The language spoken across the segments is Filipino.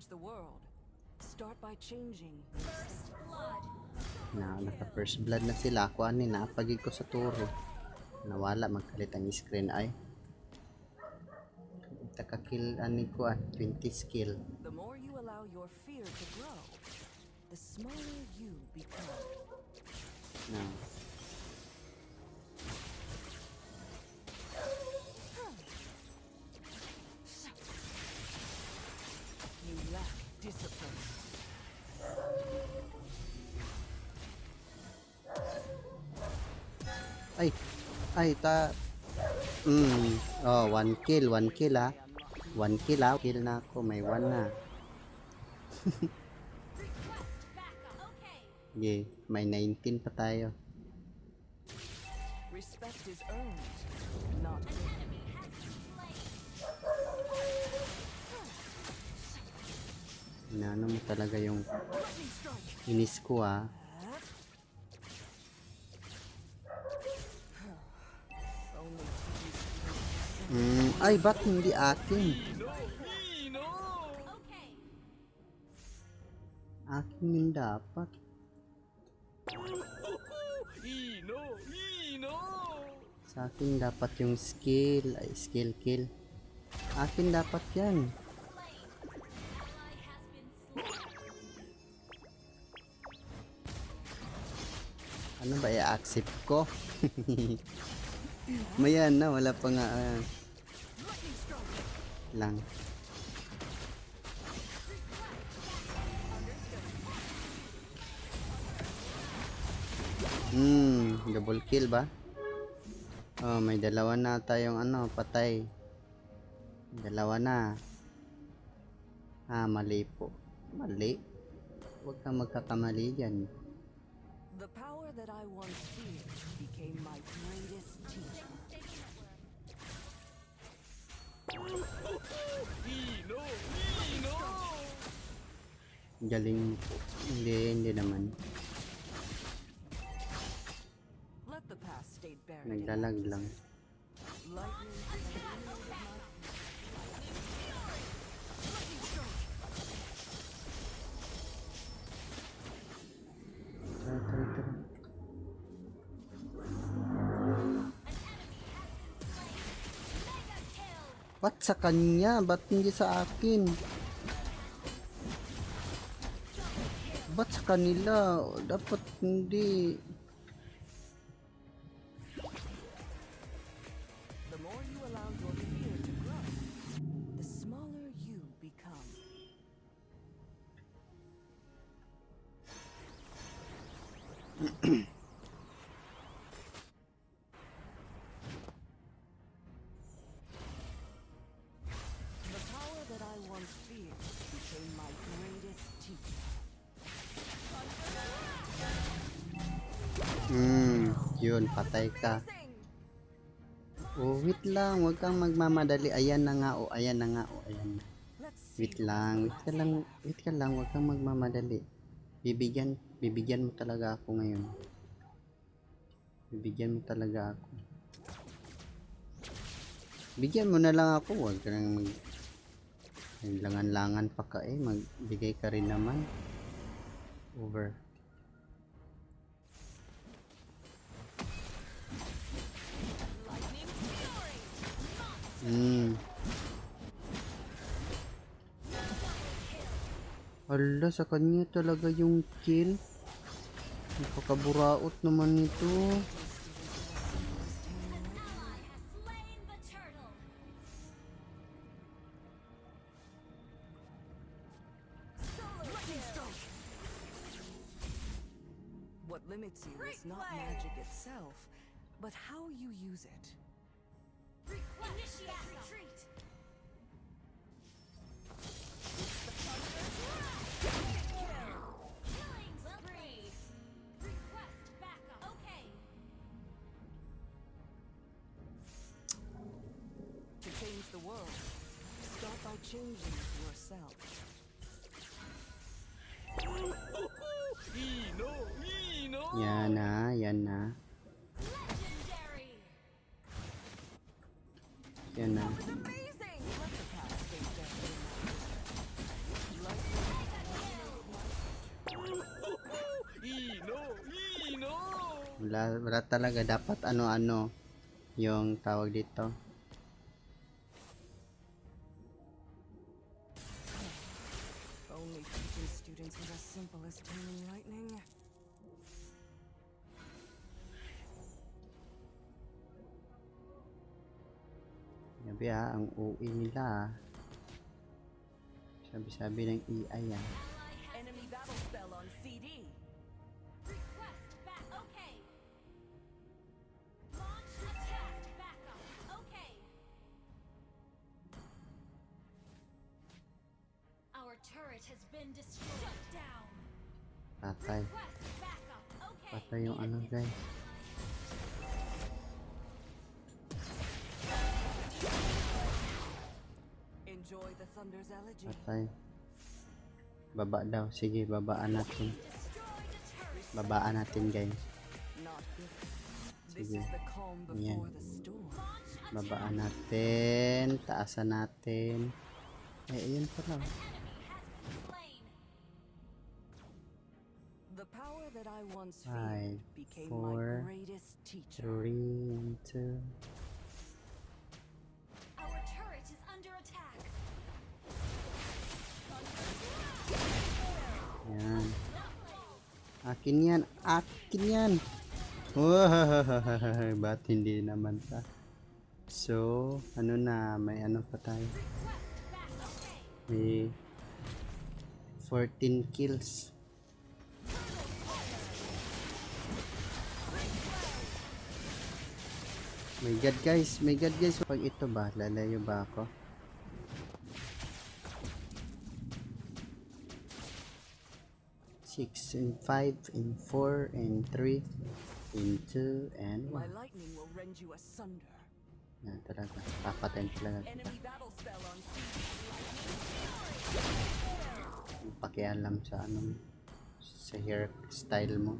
change the world, start by changing First blood. Naka first blood na sila. Ako ani napagig ko sa turo. Nawala magkalit ang screen ay. Taka-kill ani ko 20 skill. The more you allow your fear to grow, the smaller you become. Na. You lack discipline. Ay oh, one kill ah. One kill ah. Kill na ako, may one na. Request backup. Okay. Yeah, may 19 pa tayo. Respect is earned, not An enemy has been slain. Inaano mo talaga yung inis ko ah. only to Ay, ba't hindi akin? Okay. Akin yung dapat. Sa akin dapat yung skill. Ay, skill kill. Akin dapat yan. Slain. Ally has been slain. Ano ba i-accept ko? Mayan na, wala pa nga lang. Double kill ba? Oh, may dalawa na tayong patay. Dalawa na. Mali po. Mali. Huwag kang magkakamali dyan. The power that I once feared became my greatest teacher. Galing po. Hindi naman. Let the past stay buried. Naglalag lang. Lightning has illuminated my Tara. Ba't sa kanya? Ba't hindi sa akin? Ba't sa kanila? Dapat hindi. The more you allow your fear to grow, the smaller you become. The power that I once feared became my greatest teacher. Yun, patay ka. Oh, wait lang, huwag kang magmamadali. Ayan na nga, ayan na. Let's see. Wait ka lang, huwag kang magmamadali. Bibigyan mo talaga ako ngayon. Bibigyan mo talaga ako. Bigyan mo na lang ako, huwag ka nang langan-langan pa ka magbigay ka rin naman. Over. Hala, sa kanya talaga yung kill. Napakaburaot naman nito. An ally has slain the turtle. What limits you is not magic itself, but how you use it. Initiate retreat. Killing spree. Request backup. Okay. To change the world, start by changing yourself. Yan na. Legendary. Yan na. Amazing! Let the past stay buried. Wala talaga dapat ano-ano yung tawag dito. Only teaching students is as simple as taming lightning. Sabi ang OA nila Sabi-sabi ng AI Ally has Enemy been battle spell on CD. request back. Okay. Launch attack backup. Okay. Our turret has been destroyed. Shut down. Patay. Request backup. Okay. Patay yung ano guys. Enjoy the thunder's elegy. Patay. Baba daw. Sige, babaan natin. Destroy the turret. Babaan natin guys. Not good. This Sige. is the calm Ayan. before the storm. Launch attack. Babaan natin. Taasan natin. Ayun pala. Enemy has been slain. The power that I once Five, feared became four, my greatest teacher. 3 and 2. Our turret is under attack. Yan. Akin yan. Akin yan. Wow, ba't hindi naman ta? So, ano na, may ano pa tayo? Request back. Okay. May 14 kills. My god guys, pag ito ba, lalayo ba ako? Six and 5 and 4 and 3 and 2 and My 1. lightning will rend you asunder. Yan talaga, papatayin talaga kita. Enemy battle spell on CD. Yung pakialam sa ano, sa hair style mo.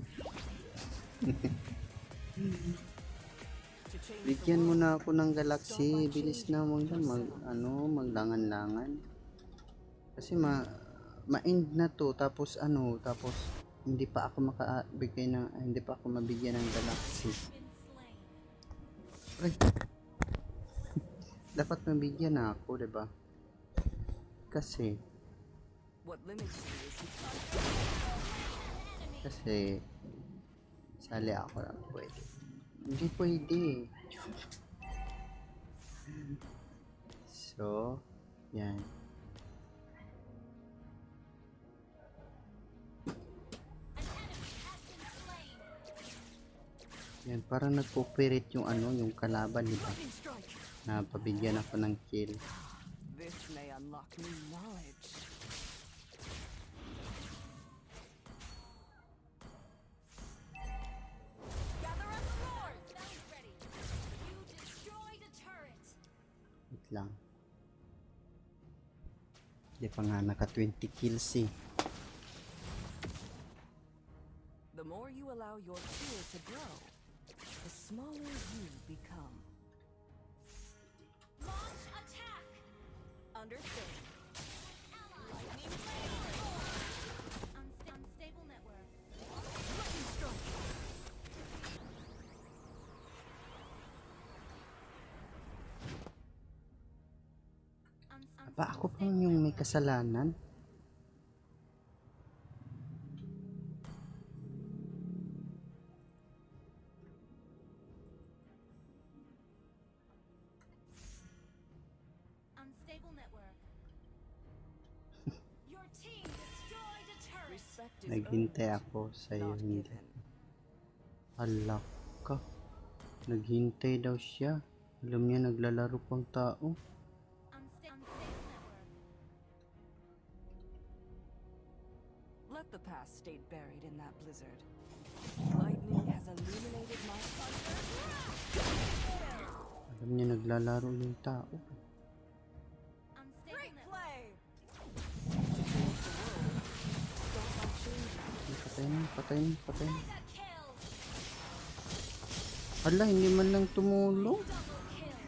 To change the Bigyan mo world, na ako ng galaxy, bilis na mo yan, maglangan-langan. Kasi ma-end na to, tapos tapos hindi pa ako makabigay ng, hindi pa ako mabigyan ng galaxy. Been slain. Ay. Dapat mabigyan na ako, 'di ba? Kasi what limits you is sali ako lang pwede. Hindi pwede. So, yan. An enemy has been slain. Yan, parang nag-cooperate yung yung kalaban, di ba? lightning strike. Na pabigyan ako ng kill. This may unlock new knowledge. Gather up the Lord. Spells ready. You destroyed a turret. Wait lang. Hindi pa nga naka 20 kills eh. The more you allow your fear to grow, the smaller you become. Launch attack. Understood. Lightning flame. Unstable network. Lightning strike. Aba, ako pa yung may kasalanan. Unstable network. Your team destroyed a turret. Respect is Naghintay earned, ako sa'yo, not hindi. given. Hala ka. Naghintay daw siya. Alam niya naglalaro pang tao. Unstable network. Let the past stay buried in that blizzard. Lightning has illuminated my Alam niya naglalaro yung tao. Unstable network. play. To change the world, start by changing. Patay na. Mega kill. Hala, hindi man lang tumulong. Double kill.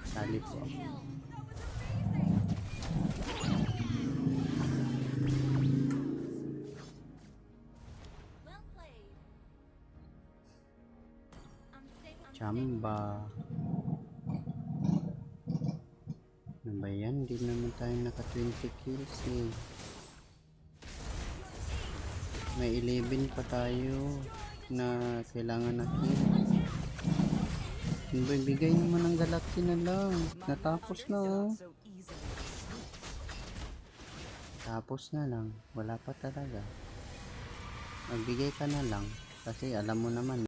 Sali po ako. Kill. Well played. Chamba. Ano ba yan? Hindi naman tayo naka 20 kills eh. May 11 pa tayo na kailangan na kill. Bigay naman ng galaxy na lang. Natapos na oh. So easily. Tapos na lang. Wala pa talaga. Magbigay ka na lang. Kasi alam mo naman.